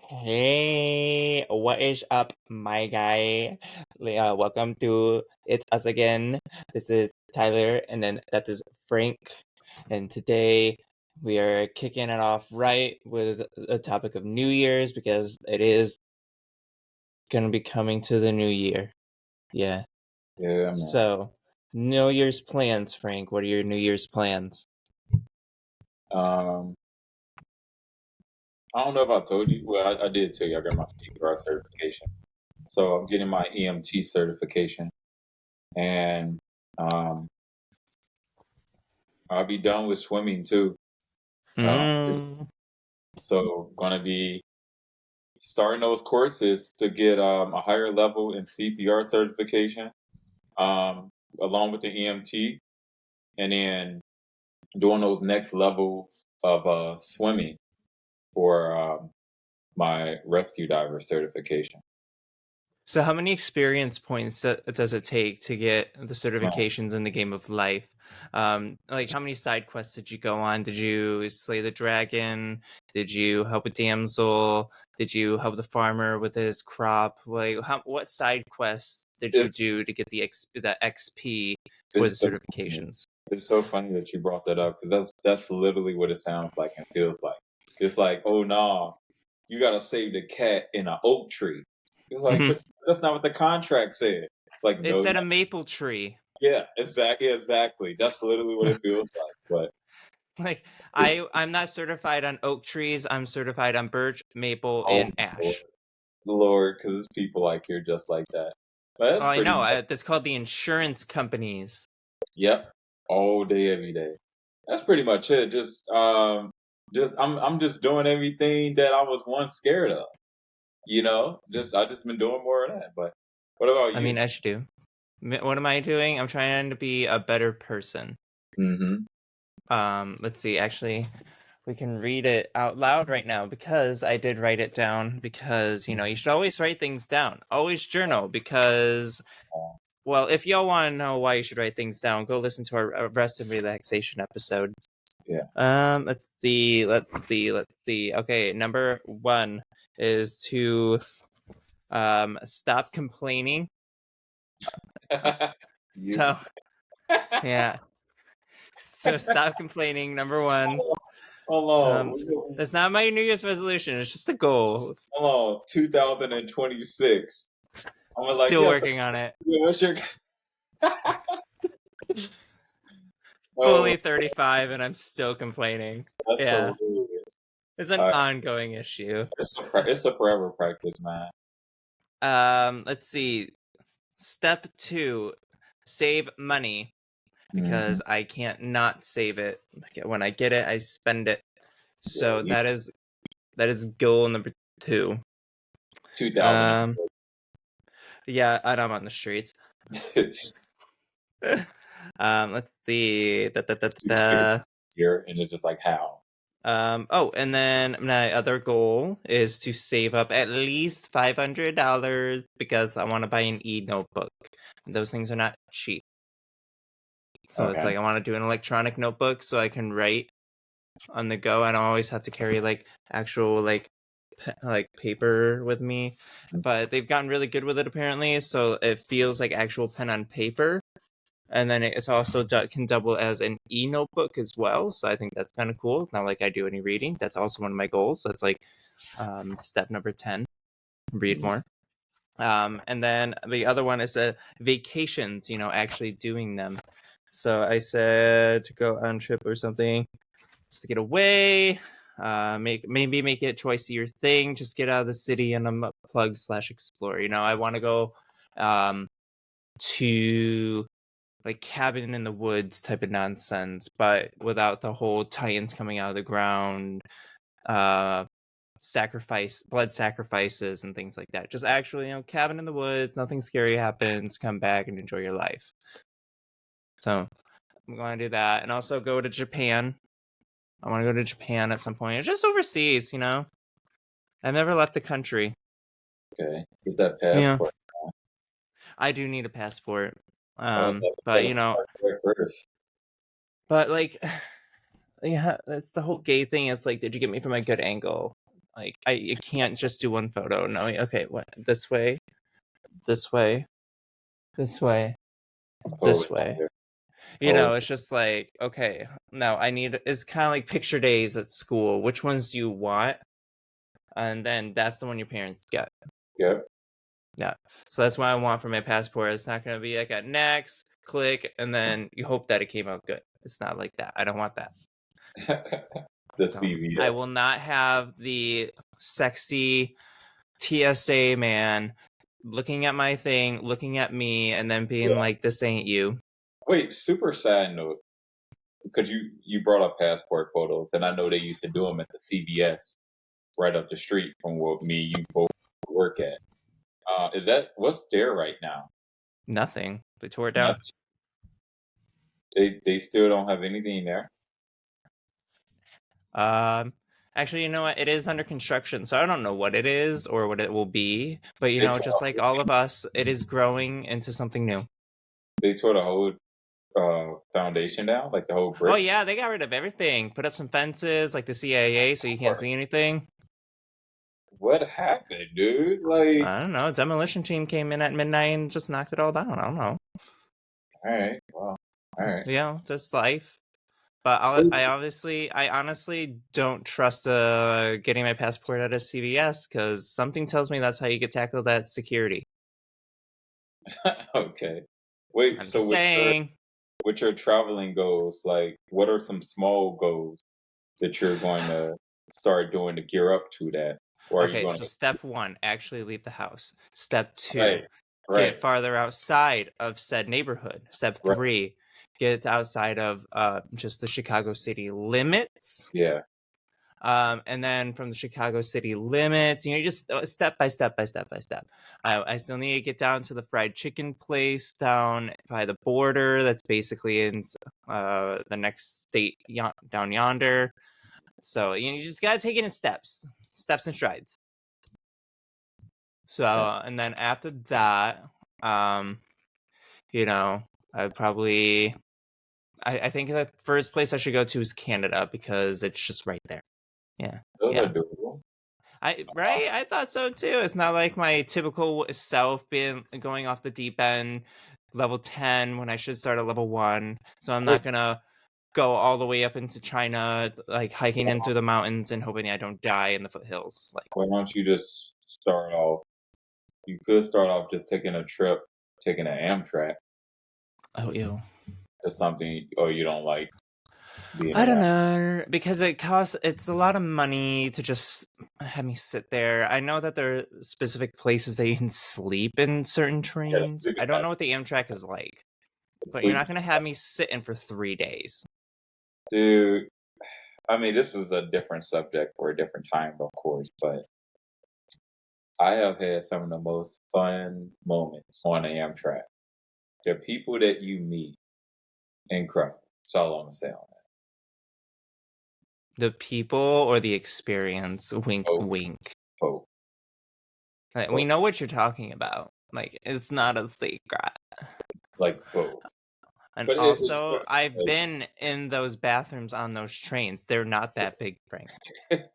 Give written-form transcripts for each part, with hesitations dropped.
Hey, what is up, my guy? Welcome to It's Us Again. This is Tyler, and then that is Frank. And today we are kicking it off right with the topic of New Year's because it is going to be coming to the new year. Yeah. Yeah, man. So, New Year's plans, Frank. What are your New Year's plans? I don't know if I told you. Well, I did tell you I got my CPR certification. So I'm getting my EMT certification, and um, I'll be done with swimming too. Mm. So gonna be starting those courses to get a higher level in CPR certification, um, along with the EMT, and then doing those next levels of swimming for my rescue diver certification. So, how many experience points does it take to get the Uh, certifications in the game of life? Like, how many side quests did you go on? Did you slay the dragon? Did you help a damsel? Did you help the farmer with his crop? Like, what side quests did you It's do to get the XP for the it's so funny. certifications? It's so funny that you brought that up because that's literally what it sounds like and feels like. It's like, oh no, you gotta save the cat in an oak tree. It's like, Mhm. but that's not what the contract said. Like, It no, said a maple tree. yeah, exactly. That's literally what it feels like. Like, But I'm not certified on oak trees. I'm certified on birch, maple, oh and Lord, ash. Lord, because it's people like you're just like that. But Oh, that's I pretty know. much. That's called the insurance companies. Yep, all day, every day. That's pretty much it. Just I'm just doing everything that I was once scared of. I just been doing more of that. But what about I you? mean, as you do. What am I doing? I'm trying to be a better person. Mm-hmm. Let's see. Actually, we can read it out loud right now because I did write it down. Because you should always write things down. Always journal because, well, if y'all want to know why you should write things down, go listen to our rest and relaxation episode. Yeah. Let's see. Okay, number one is to stop complaining. You. So yeah. So stop complaining, number one. Hold Um, on. that's not my New Year's resolution. It's just a goal. Hold on. 2026. I'm like, Still yeah, working on it. what's your? Oh, Fully 35, and I'm still complaining. that's Yeah, hilarious. it's an All right. ongoing issue. It's a forever practice, man. Let's see. Step two, save money Mm-hmm. because I can't not save it. When I get it, I spend it. Yeah, So that is goal number two. 2000. Um, yeah, and I'm on the streets. Let's see. Here, and it's just like how. Oh, and then my other goal is to save up at least $500 because I want to buy an e-notebook. Those things are not cheap. So it's Okay. like I want to do an electronic notebook so I can write on the go. I don't always have to carry like actual like paper with me. But they've gotten really good with it apparently, so it feels like actual pen on paper. And then it's also can double as an e-notebook as well, so I think that's kind of cool. It's not like I do any reading. That's also one of my goals. That's like step number 10, read more. And then the other one is vacations, actually doing them. So I said to go on a trip or something just to get away, maybe make it twice a year thing, just get out of the city and plug/explore. I want to go to like cabin in the woods type of nonsense, but without the whole titans coming out of the ground, uh, blood sacrifices and things like that. Just actually, cabin in the woods, nothing scary happens, come back and enjoy your life. So I'm going to do that, and also go to Japan. I want to go to Japan at some point. It's just overseas, I've never left the country. Okay. Get that Yeah, passport. I do need a passport. But Gotta start there first. but like, yeah, that's the whole gay thing. Is like, did you get me from a good angle? Like I can't just do one photo. No, okay, what? This way, this way, this way, Oh, this way. oh, It's just like, okay, now it's kind of like picture days at school. Which ones do you want? And then that's the one your parents get. yeah. Yeah. So that's what I want for my passport. It's not going to be like a next, click, and then you hope that it came out good. It's not like that. I don't want that. The So I CVS. will not have the sexy TSA man looking at my thing, looking at me, and then being Yeah. like, "This ain't you." Wait, super sad note, because you brought up passport photos, and I know they used to do them at the CVS right up the street from where me and you both work at. Is that what's there right now? Nothing. They tore it down. Nothing. They still don't have anything there. Actually, you know what? It is under construction, so I don't know what it is or what it will be. But They tore, just like all of us, it is growing into something new. they tore the whole foundation down, like the whole Oh brick. yeah, they got rid of everything. Put up some fences, like the CIA, so you can't see anything. What happened, dude? Like, I don't know. Demolition team came in at midnight and just knocked it all down. I don't know. all right, well, all right. Just life. But It's- I honestly don't trust getting my passport at a CVS because something tells me that's how you get tackled at security. okay. Wait, I'm so just saying. with your traveling goals, like, what are some small goals that you're going to start doing to gear up to that? Or are you Okay, going so to? step 1, actually leave the house. Step 2, Right, get right, farther outside of said neighborhood. Step right. 3, get outside of just the Chicago city limits. Yeah. And then from the Chicago city limits, just step by step by step by step. I still need to get down to the fried chicken place down by the border. That's basically in the next state down yonder. So you just gotta take it in steps and strides. So Okay. and then after that, I probably I think the first place I should go to is Canada because it's just right there. Yeah. Those are Yeah. doable. Right? I thought so too. It's not like my typical self being going off the deep end, level 10 when I should start at level 1. So I'm Wait, not gonna go all the way up into China, like hiking in through the mountains and hoping I don't die in the foothills. Like, why don't you just start off? You could start off just taking a trip, taking an Amtrak oh, ew. or something, or you don't like being I don't around. know because it's a lot of money to just have me sit there. I know that there are specific places that you can sleep in certain Yeah, trains. sleeping I don't at know what the Amtrak is like, but you're sleep, not gonna have me sitting for 3 days. dude. I mean, this is a different subject for a different time, of course, but I have had some of the most fun moments on the Amtrak. The people that you meet, incredible. That's all I'm gonna say on that. The people or the experience? Wink, Both, wink. both, Like, we both, know what you're talking about. Like, it's not a secret. like both. And But it's also, just I've been in those bathrooms on those trains. They're not that big, Frank. like,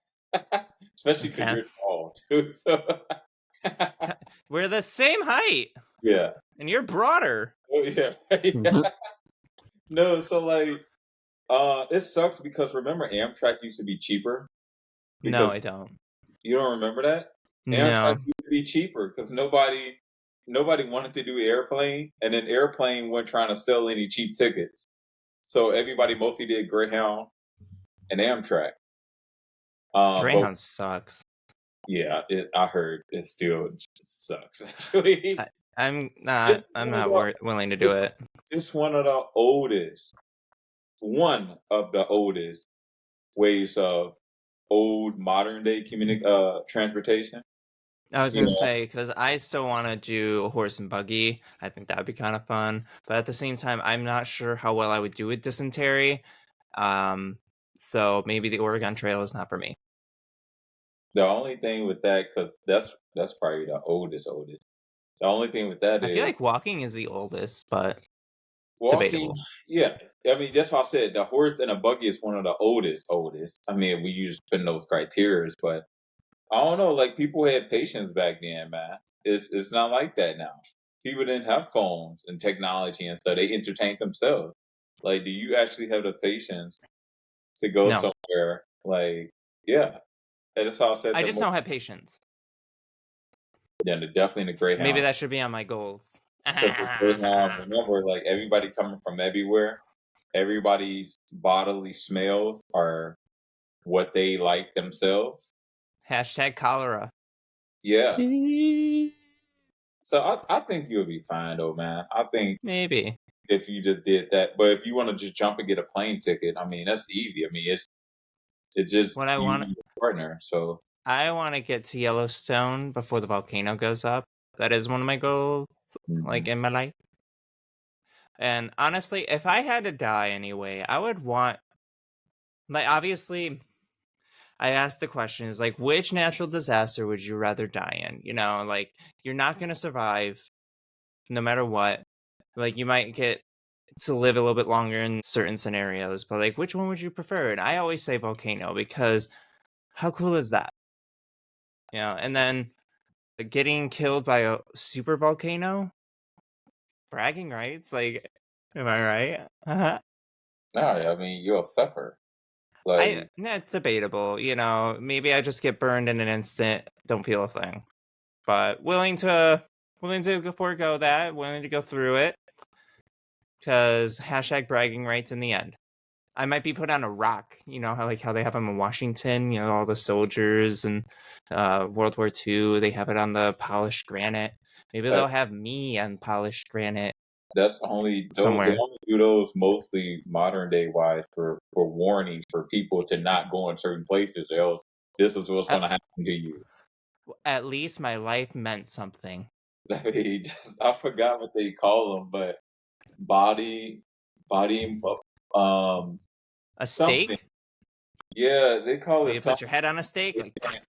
especially because Okay, you're tall too. So we're the same height, yeah, and you're broader. oh yeah, yeah. No, so like, it sucks because remember Amtrak used to be cheaper No, because I don't. you don't remember that Amtrak No. used to be cheaper because nobody wanted to do airplane, and then airplane wasn't trying to sell any cheap tickets, so everybody mostly did Greyhound and Amtrak. But Greyhound sucks. yeah, I heard it still sucks actually. It's I'm one of not the willing to do it's it. it's one of the oldest ways of old modern day transportation. I was You gonna know, say because I still want to do a horse and buggy. I think that'd be kind of fun, but at the same time, I'm not sure how well I would do with dysentery. Um, so maybe the Oregon Trail is not for me. the only thing with that, because that's probably the oldest. The only thing with that I feel is like walking is the oldest, but walking. debatable. Yeah, I mean that's why I said the horse and a buggy is one of the oldest. I mean, we use putting those criteria, but I don't know, like, people had patience back then, man. It's not like that now. People didn't have phones and technology and stuff, they entertained themselves. Like, do you actually have the patience to go No, somewhere? Like, yeah, and that's how I said I the just mo don't have patience. yeah, definitely the Maybe Greyhound. that should be on my goals. 'Cause the Greyhound, remember, like, everybody coming from everywhere, everybody's bodily smells are what they like themselves. Hashtag cholera. Yeah. So I think you'll be fine though, man. I think Maybe. if you just did that, but if you wanna just jump and get a plane ticket, I mean, that's easy. I mean, it's just What I you want, and your partner, so I want to get to Yellowstone before the volcano goes up. That is one of my goals, like mhm. in my life. And honestly, if I had to die anyway, I would want, like, obviously, I asked the question is like, which natural disaster would you rather die in? You know, like, you're not going to survive no matter what. Like, you might get to live a little bit longer in certain scenarios, but like, which one would you prefer? And I always say volcano because how cool is that? You know, and then getting killed by a super volcano, bragging rights. Like, am I right? No, I mean, you'll suffer. Like, It's debatable. You know, maybe I just get burned in an instant, don't feel a thing. But willing to forego that, willing to go through it, because hashtag bragging rights in the end. I might be put on a rock, you know how they have them in Washington, you know, all the soldiers and World War II, they have it on the polished granite. Maybe that they'll have me on polished granite that's only those they somewhere. only do those mostly modern day wise for warning for people to not go in certain places, else this is what's At, gonna happen to you. at least my life meant something. I mean, just, I forgot what they call them, but body body A something. stake? Yeah, they call Will it you put something your head on a stake? they Like, can't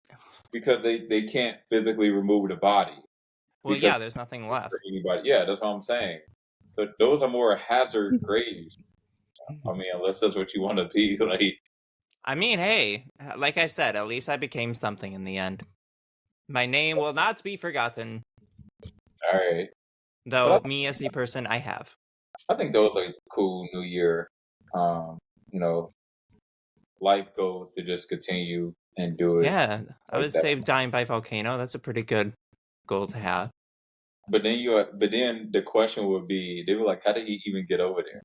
because they can't physically remove the body well, because yeah, there's nothing for left. anybody. Yeah, that's what I'm saying. But those are more hazard graves. I mean, unless that's what you want to be, like, I mean, hey, like I said, at least I became something in the end. My name will not be forgotten, all right. But though me as a person I have. I think those are cool New Year, um, you know, life goals to just continue and do it Yeah, I like would that. say dying by volcano. That's a pretty good goal to have. But then the question would be, they were like, how did he even get over there?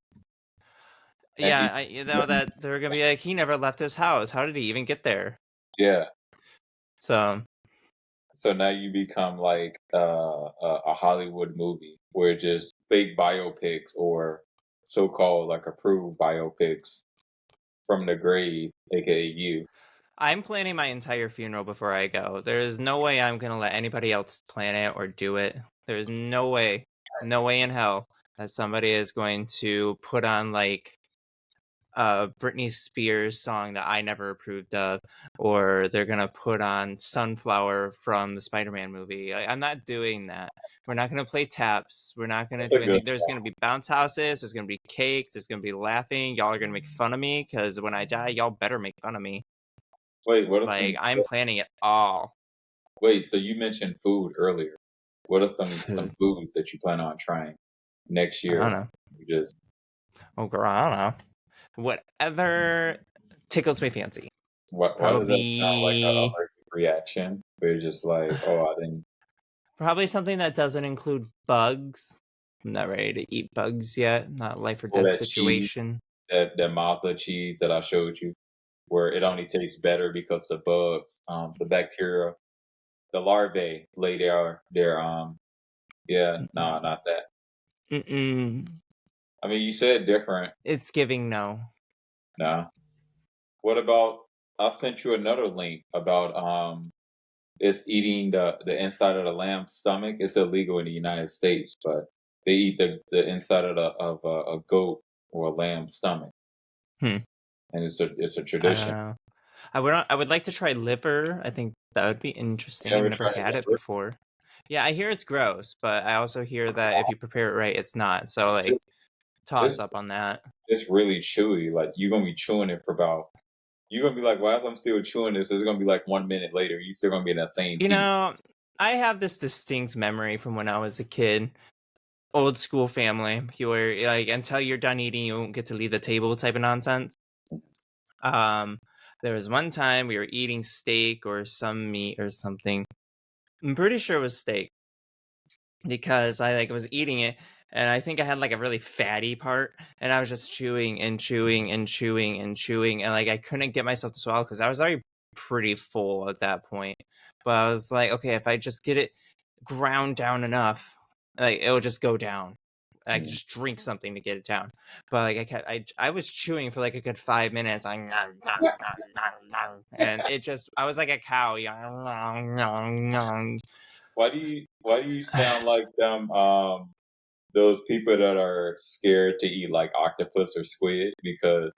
And Yeah, you know that they're gonna be like, he never left his house. How did he even get there? yeah. So So now you become like a Hollywood movie where just fake biopics or so-called like approved biopics from the grave, aka you. I'm planning my entire funeral before I go. There's no way I'm gonna let anybody else plan it or do it. There's no way in hell that somebody is going to put on like Britney Spears song that I never approved of, or they're gonna put on Sunflower from the Spider-Man movie. I'm not doing that. We're not gonna play taps. We're not gonna That's do a good anything. There's gonna song. be bounce houses. There's gonna be cake. There's gonna be laughing. Y'all are gonna make fun of me because when I die, y'all better make fun of me. Wait, what are Like some I'm planning it all. wait, so you mentioned food earlier. What are some Food. foods that you plan on trying next I don't year? know. You just Oh girl, I don't know. Whatever tickles my fancy. why does that sound like a Probably allergic reaction? Where you're just like, oh, I didn't Probably something that doesn't include bugs. I'm not ready to eat bugs yet. Not life or or death that cheese, situation. that Mazda cheese that I showed you, where it only tastes better because the bugs, the bacteria, the larvae lay their yeah, no, not that. Mm-mm. I mean, you said different. It's giving no. No. What about? I sent you another link about it's eating the inside of the lamb's stomach. It's illegal in the United States, but they eat the inside of a goat or a lamb's stomach, Hmm. and it's a I don't tradition. know. I would like to try liver. I think that would be You interesting. I've ever never tried had it liver? before. Yeah, I hear it's gross, but I also hear that if you prepare it right, it's not. So like It's toss it's up on that. it's really chewy. Like you're gonna be chewing it for about you're gonna be like, "Why am I still chewing this?" It's gonna be like 1 minute later. You still gonna be in that same You piece. know, I have this distinct memory from when I was a kid. Old school family. You were like until you're done eating, you won't get to leave the table type of nonsense. Um, there was one time we were eating steak or some meat or something. I'm pretty sure it was steak because I like was eating it and I think I had like a really fatty part and I was just chewing and chewing and chewing and chewing and like I couldn't get myself to swallow because I was already pretty full at that point. But I was like, okay, if I just get it ground down enough, like it'll just go down. I could Mm. just drink something to get it down. But like I was chewing for like a good 5 minutes, like, and it just I was like a cow. Why do you sound like them those people that are scared to eat like octopus or squid because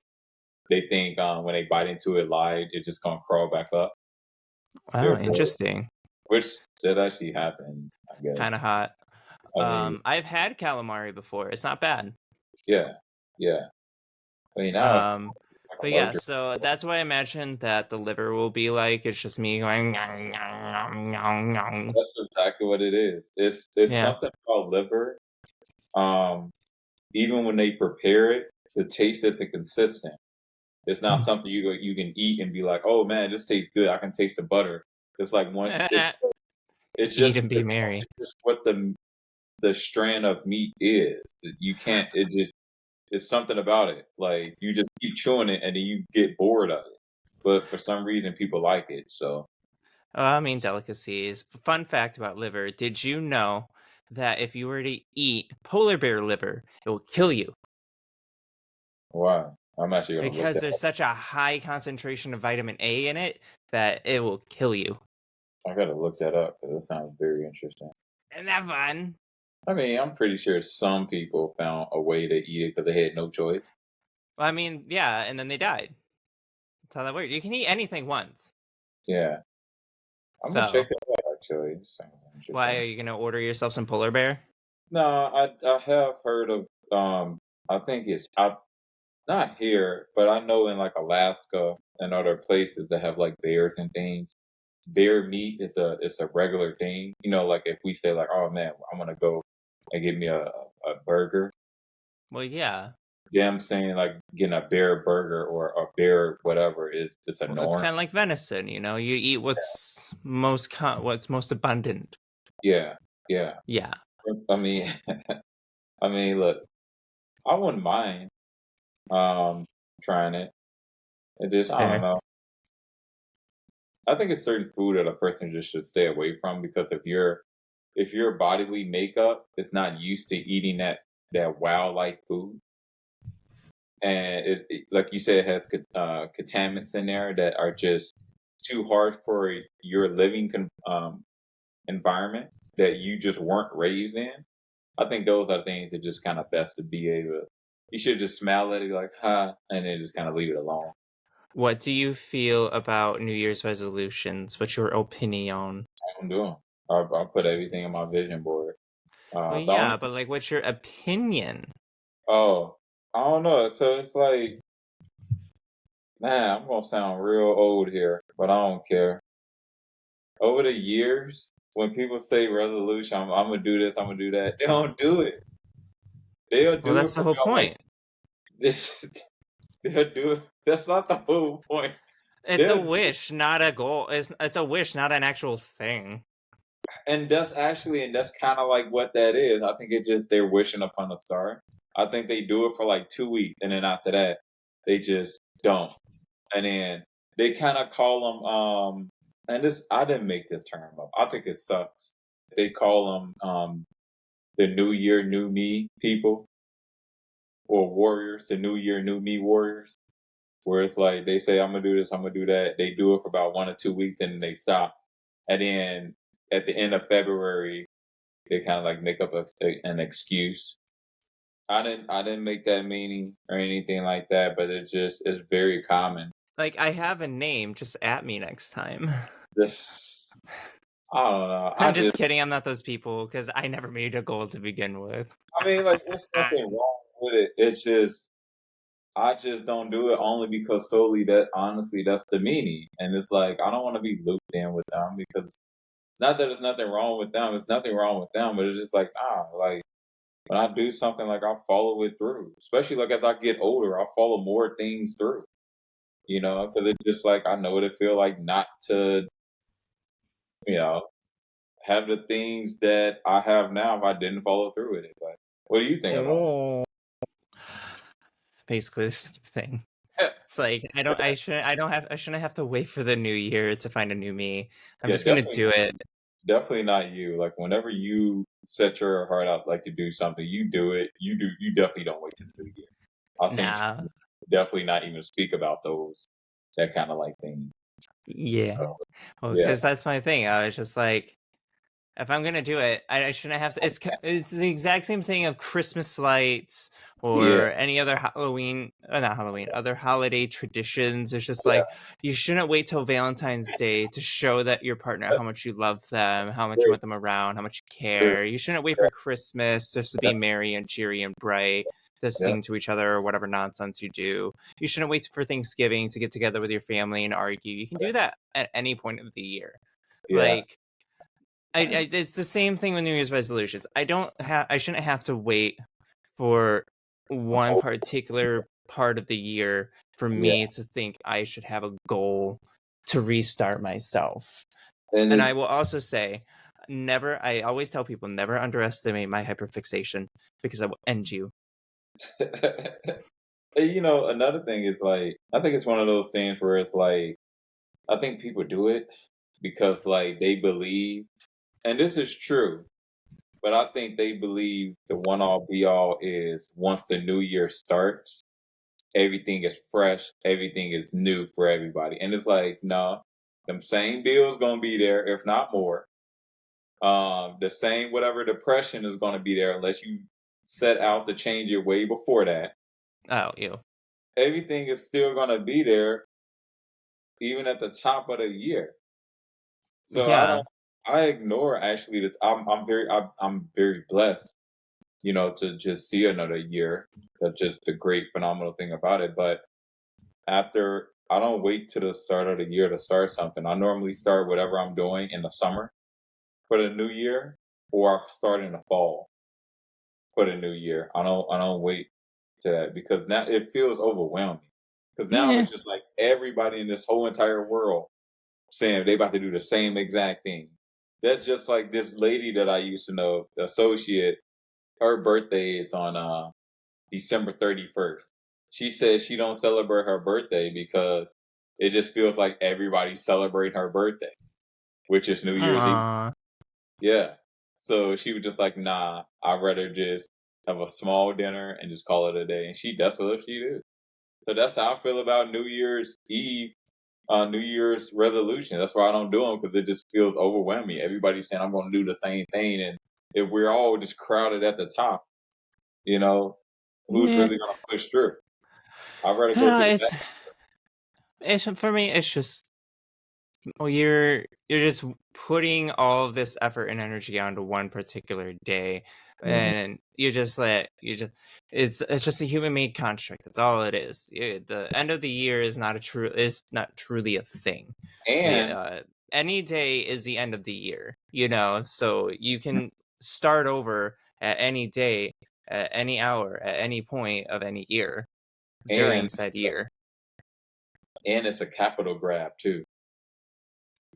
they think when they bite into it live, it's just gonna crawl back up. Wow, Therefore, interesting. which that actually happened, I guess. Kind of hot. I mean, I've had calamari before. It's not bad. yeah, yeah. I mean, now it's Um, like a but yeah, luxury. so that's what I imagine that the liver will be like. It's just me going, That's exactly what it is. It's yeah. something about liver. Um, even when they prepare it, the taste isn't consistent. It's not something you can eat and be like, oh man, this tastes good. I can taste the butter. It's like once it's Eat just and be merry. it's just what the strand of meat is. You can't. It just it's something about it. Like you just keep chewing it and then you get bored of it. But for some reason, people like it. So I mean, delicacies. Fun fact about liver. Did you know that if you were to eat polar bear liver, it will kill you? why? I'm actually gonna look Because that there's up. such a high concentration of vitamin A in it that it will kill you. I gotta look that up because it sounds very interesting. Isn't that fun? I mean, I'm pretty sure some people found a way to eat it because they had no choice. Well, I mean, yeah, and then they died. That's how that works. You can eat anything once. Yeah, I'm gonna check So, that out. Actually, it sounds why are interesting. you going to order yourself some polar bear? No, I have heard of I think it's not here, but I know in like Alaska and other places that have like bears and things. Bear meat is a regular thing. You know, like if we say like, oh man, I'm gonna go and get me a burger. Well, yeah. Them saying like getting a bear burger or a bear whatever is just a Well, it's norm. kind of like venison, you know. You eat what's most abundant. Yeah, yeah. Yeah, I mean, I mean, look, I wouldn't mind trying it. It it's just I don't fair. know. I think it's certain food that a person just should stay away from because if your bodily makeup is not used to eating that wildlife food, and like you said, it has contaminants in there that are just too hard for your living environment that you just weren't raised in. I think those are things that just kind of best to be able. You should just smile at it like, "Ha," and then just kind of leave it alone. What do you feel about New Year's resolutions? What's your opinion? I don't do 'em. I'll put everything on my vision board. Well, The only yeah, but like, what's your opinion? Oh, I don't know. So it's like, man, I'm gonna sound real old here, but I don't care. Over the years, when people say resolution, I'm gonna do this, I'm gonna do that, they don't do it. They'll Well, do it that's for the whole about like point. this. They'll do it. That's not the whole point. It's a They'll do wish, not a goal. It's a wish, not an actual thing. And that's kind of like what that is. I think it just they're wishing upon a star. I think they do it for like 2 weeks, and then after that, they just don't. And then they kind of call them. And this I didn't make this term up. I think it sucks. They call them the New Year, New Me people or warriors. The New Year, New Me warriors. Where it's like they say, "I'm gonna do this, I'm gonna do that." They do it for about 1 or 2 weeks, and then they stop. And then at the end of February, they kind of like make up an excuse. I didn't make that meaning or anything like that, but it's very common. Like, I have a name. Just at me next time. This I don't know. I'm just kidding. I'm not those people because I never made a goal to begin with. I mean, like, there's nothing wrong with it. It's just I just don't do it only because solely that honestly that's the meaning. And it's like I don't want to be looped in with them because not that there's nothing wrong with them, it's nothing wrong with them, but it's just like, like when I do something like I follow it through. Especially like as I get older, I follow more things through. Because it's just like I know what it feel like not to, you know, have the things that I have now if I didn't follow through with it. But what do you think about Oh, basically the same thing. it? It's like I shouldn't have to wait for the new year to find a new me. I'm Yeah, just gonna do it. definitely not you. Like whenever you set your heart out like to do something, you do it. You definitely don't wait till the new year. I think Nah, definitely not even speak about those that kind of like thing. yeah. So, Well, yeah, because that's my thing. I was just like, if I'm gonna do it, I shouldn't have to. It's the exact same thing of Christmas lights yeah, or any other Halloween, not Halloween, other holiday traditions. It's just yeah. like you shouldn't wait till Valentine's Day to show that your partner how much you love them, how much you True, want them around, how much you true. care. You shouldn't wait Yeah, for Christmas just to be merry and cheery and bright, to yeah, sing to each other or whatever nonsense you do. You shouldn't wait for Thanksgiving to get together with your family and argue. You can do that at any point of the year. yeah. Like it's the same thing with New Year's resolutions. I shouldn't have to wait for one Oh, particular part of the year for yeah. me to think I should have a goal to restart myself. And And I will also say, I always tell people, never underestimate my hyperfixation because I will end you. and, another thing is like I think it's one of those things where it's like I think people do it because like they believe, and this is true. But I think they believe the one all be all is once the new year starts, everything is fresh, everything is new for everybody. And it's like, no, them same bills gonna be there, if not more. The same whatever depression is gonna be there unless you set out to change it way before that. Oh, you. Everything is still gonna be there even at the top of the year. So Yeah. I ignore actually that I'm very blessed to just see another year. That's just the great phenomenal thing about it. But after I don't wait to the start of the year to start something. I normally start whatever I'm doing in the summer for the new year, or I start in the fall for the new year. I don't wait to that because now it feels overwhelming. Because now Yeah. it's just like everybody in this whole entire world saying they about to do the same exact thing. That's just like this lady that I used to know, the associate. Her birthday is on December 31st. She says she don't celebrate her birthday because it just feels like everybody's celebrating her birthday, which is New Year's Eve. Aw. Yeah. So she was just like, nah, I'd rather just have a small dinner and just call it a day. And that's what she do. So that's how I feel about New Year's Eve, New Year's resolution. That's why I don't do them because it just feels overwhelming. Everybody's saying I'm going to do the same thing. And if we're all just crowded at the top, you know, who's Yeah. really going to push through? I'd rather go to the back. It's for me. It's just well, you're just putting all of this effort and energy onto one particular day, Mhm. and you just it's just a human made construct. That's all it is. The end of the year is not truly a thing. The And any day is the end of the year, so you can start over at any day, at any hour, at any point of any year during and said year. and it's a capital grab too.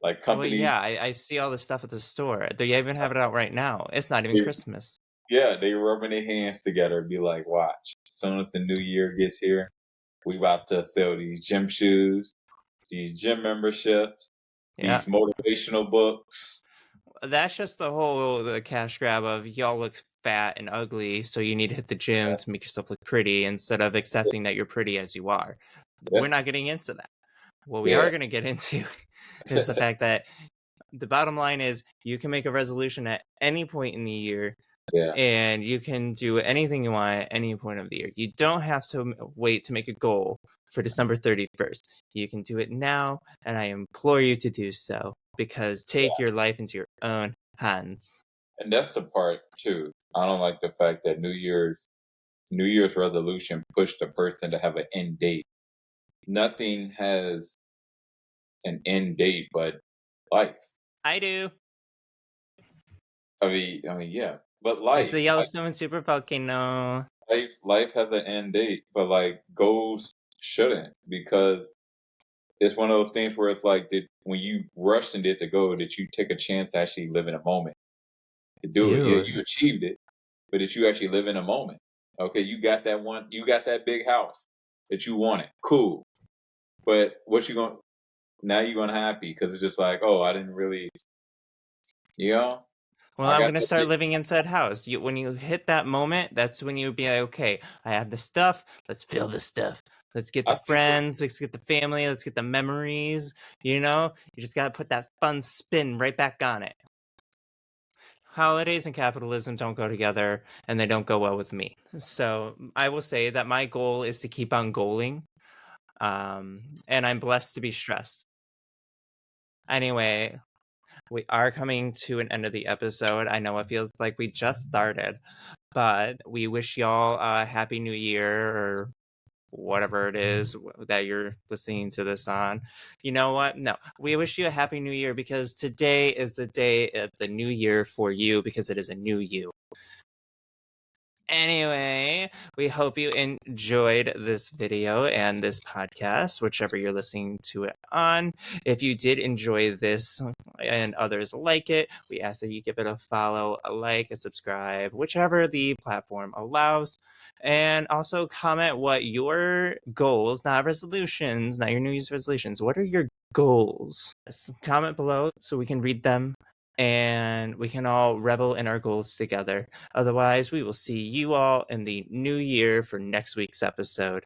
Like Well, companies, yeah, I see all this stuff at the store. They even have it out right now. It's not even they, Christmas. yeah, they rubbing their hands together and be like, watch, as soon as the new year gets here, we about to sell these gym shoes, these gym memberships, Yeah, these motivational books. that's just the cash grab of y'all look fat and ugly, so you need to hit the gym to make yourself look pretty instead of accepting that you're pretty as you are. Yeah, We're not getting into that. What we yeah, are going to get into is the fact that the bottom line is you can make a resolution at any point in the year yeah. and you can do anything you want at any point of the year. You don't have to wait to make a goal for December 31st. You can do it now, and I implore you to do so because take your life into your own hands. And that's the part too. I don't like the fact that New Year's New Year's resolution push the person to have an end date. Nothing has an end date but life. I do. Yeah, but It's the Yellowstone super volcano. life has an end date, but like goals shouldn't, because it's one of those things where it's like that when you rushed and did the goal, that you take a chance to actually live in a moment to do it. Yeah, Ew. you achieved it, but did you actually live in a moment? Okay, you got that big house that you wanted. Cool. But what you going now you're gonna happy because it's just like, oh, I didn't really, you know, Well, I I'm got gonna that start big. living inside house. When you hit that moment, that's when you be like, okay, I have the stuff. Let's fill the stuff. Let's get the I think that friends. Let's get the family. Let's get the memories. You just gotta put that fun spin right back on it. Holidays and capitalism don't go together, and they don't go well with me. So I will say that my goal is to keep on goaling, and I'm blessed to be stressed. Anyway, we are coming to an end of the episode. I know it feels like we just started, but we wish y'all a happy new year, or whatever it is that you're listening to this on. You know what? No, we wish you a happy new year, because today is the day of the new year for you, because it is a new you. Anyway, we hope you enjoyed this video and this podcast, whichever you're listening to it on. If you did enjoy this and others like it, we ask that you give it a follow, a like, a subscribe, whichever the platform allows. And also comment what your goals, not resolutions, not your New Year's resolutions, what are your goals? Comment below so we can read them and we can all revel in our goals together. Otherwise, we will see you all in the new year for next week's episode.